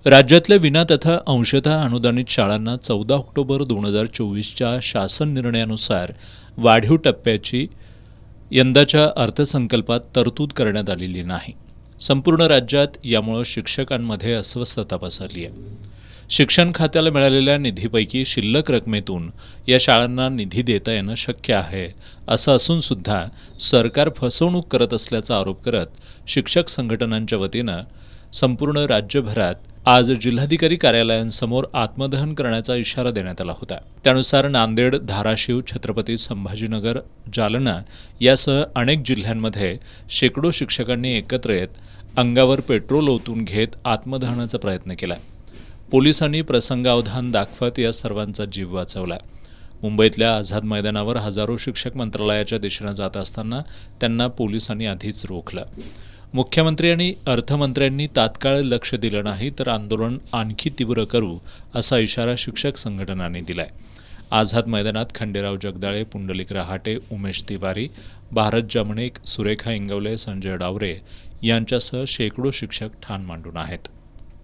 राज्यातल्या विना तथा अंशतः अनुदानित शाळांना 14 ऑक्टोबर 2024च्या शासन निर्णयानुसार वाढीव टप्प्याची यंदाच्या अर्थसंकल्पात तरतूद करण्यात आलेली नाही. संपूर्ण राज्यात यामुळे शिक्षकांमध्ये अस्वस्थता पसरली आहे. शिक्षण खात्याला मिळालेल्या निधीपैकी शिल्लक रकमेतून या शाळांना निधी देता येणं शक्य आहे, असं असून सुद्धा सरकार फसवणूक करत असल्याचा आरोप करत शिक्षक संघटनांच्या वतीनं संपूर्ण राज्यभरात आज जिल्हाधिकारी कार्यालयांसमोर आत्मदहन करण्याचा इशारा देण्यात आला होता. त्यानुसार नांदेड, धाराशिव, छत्रपती संभाजीनगर, जालना यासह अनेक जिल्ह्यांमध्ये शेकडो शिक्षकांनी एकत्र येत अंगावर पेट्रोल ओतून घेत आत्मदहनाचा प्रयत्न केला. पोलिसांनी प्रसंगावधान दाखवत या सर्वांचा जीव वाचवला. मुंबईतल्या आझाद मैदानावर हजारो शिक्षक मंत्रालयाच्या दिशेनं जात असताना त्यांना पोलिसांनी आधीच रोखलं. मुख्यमंत्री आणि अर्थमंत्र्यांनी तात्काळ लक्ष दिलं नाही तर आंदोलन आणखी तीव्र करू असा इशारा शिक्षक संघटनांनी दिलाय. आझाद मैदानात खंडेराव जगदाळे, पुंडलिक रहाटे, उमेश तिवारी, भारत जामनिक, सुरेखा इंगवले, संजय डावरे यांच्यासह शेकडो शिक्षक ठाण मांडून आहेत.